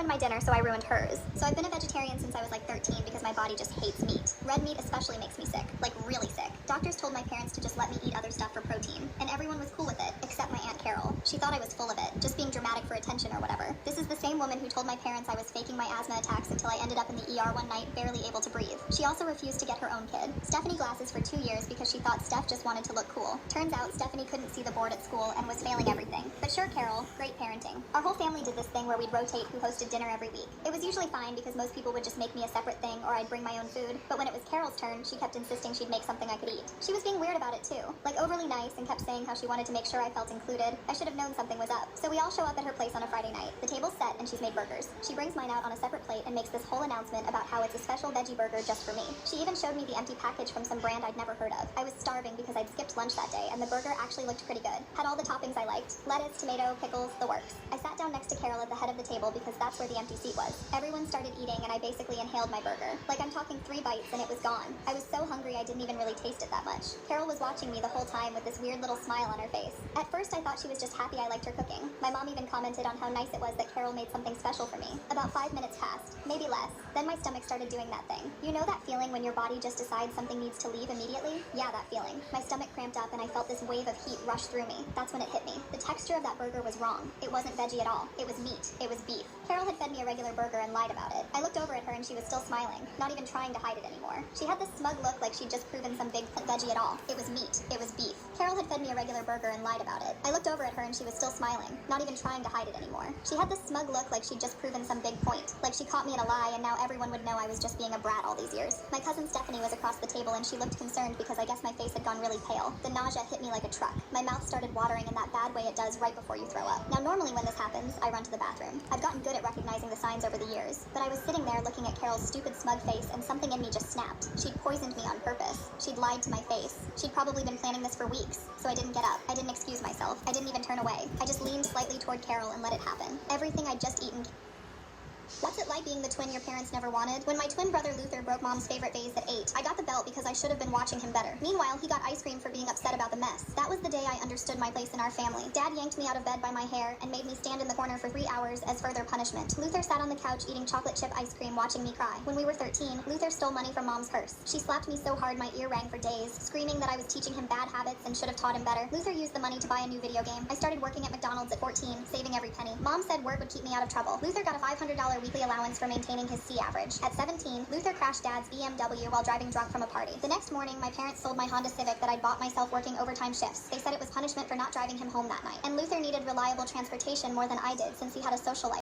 ruined my dinner, so I ruined hers. So I've been a vegetarian since I was like 13 because my body just hates meat. Red meat especially makes me sick, like really sick. Doctors told my parents to just let me eat other stuff for protein, and everyone was cool with it, except my Aunt Carol. She thought I was full of it, just being dramatic for attention or whatever. This is the same woman who told my parents I was faking my asthma attacks until I ended up in the ER one night, barely able to breathe. She also refused to get her own kid. Stephanie glasses for 2 years because she thought Steph just wanted to look cool. Turns out Stephanie couldn't see the board at school and was failing everything. But sure, Carol, great parenting. Our whole family did this thing where we'd rotate who hosted dinner every week. It was usually fine because most people would just make me a separate thing or I'd bring my own food. But when it was Carol's turn, she kept insisting she'd make something I could eat. She was being weird about it too, like overly nice, and kept saying how she wanted to make sure I felt included. I should have known something was up. So we all show up at her place on a Friday night. The table's set and she's made burgers. She brings mine out on a separate plate and makes this whole announcement about how it's a special veggie burger just for me. She even showed me the empty package from some brand I'd never heard of. I was starving because I'd skipped lunch that day, and the burger actually looked pretty good. Had all the toppings I liked: lettuce, tomato, pickles, the works. I sat down next to Carol at the head of the table because that's where the empty seat was. Everyone started eating and I basically inhaled my burger. Like, I'm talking 3 bites and it was gone. I was so hungry I didn't even really taste it that much. Carol was watching me the whole time with this weird little smile on her face. At first I thought she was just happy I liked her cooking. My mom even commented on how nice it was that Carol made something special for me. About 5 minutes passed, maybe less. Then my stomach started doing that thing. You know that feeling when your body just decides something needs to leave immediately? Yeah, that feeling. My stomach cramped up and I felt this wave of heat rush through me. That's when it hit me. The texture of that burger was wrong. It wasn't veggie at all. It was meat. It was beef. Carol had fed me a regular burger and lied about it. I looked over at her and she was still smiling, not even trying to hide it anymore. She had this smug look like she'd just proven some big veggie at all. It was meat. It was beef. Carol had fed me a regular burger and lied about it. I looked over at her and she was still smiling, not even trying to hide it anymore. She had this smug look like she'd just proven some big point, like she caught me in a lie and now everyone would know I was just being a brat all these years. My cousin Stephanie was across the table and she looked concerned because I guess my face had gone really pale. The nausea hit me like a truck. My mouth started watering in that bad way it does right before you throw up. Now normally when this happens, I run to the bathroom. I've gotten good at recognizing the signs over the years, but I was sitting there looking at Carol's stupid smug face and something in me just snapped. She'd poisoned me on purpose. She'd lied to my face. She'd probably been planning this for weeks, so I didn't get up. I didn't excuse myself. I didn't even turn away. I just leaned slightly toward Carol and let it happen. Everything I'd just eaten. What's it like being the twin your parents never wanted? When my twin brother Luther broke mom's favorite vase at 8, I got the belt because I should have been watching him better. Meanwhile, he got ice cream for being upset about the mess. That was the day I understood my place in our family. Dad yanked me out of bed by my hair and made me stand in the corner for 3 hours as further punishment. Luther sat on the couch eating chocolate chip ice cream watching me cry. When we were 13, Luther stole money from mom's purse. She slapped me so hard my ear rang for days, screaming that I was teaching him bad habits and should have taught him better. Luther used the money to buy a new video game. I started working at McDonald's at 14, saving every penny. Mom said work would keep me out of trouble. Luther got a $500 weekly allowance for maintaining his C average. At 17, Luther crashed Dad's BMW while driving drunk from a party. The next morning, my parents sold my Honda Civic that I'd bought myself working overtime shifts. They said it was punishment for not driving him home that night. And Luther needed reliable transportation more than I did since he had a social life.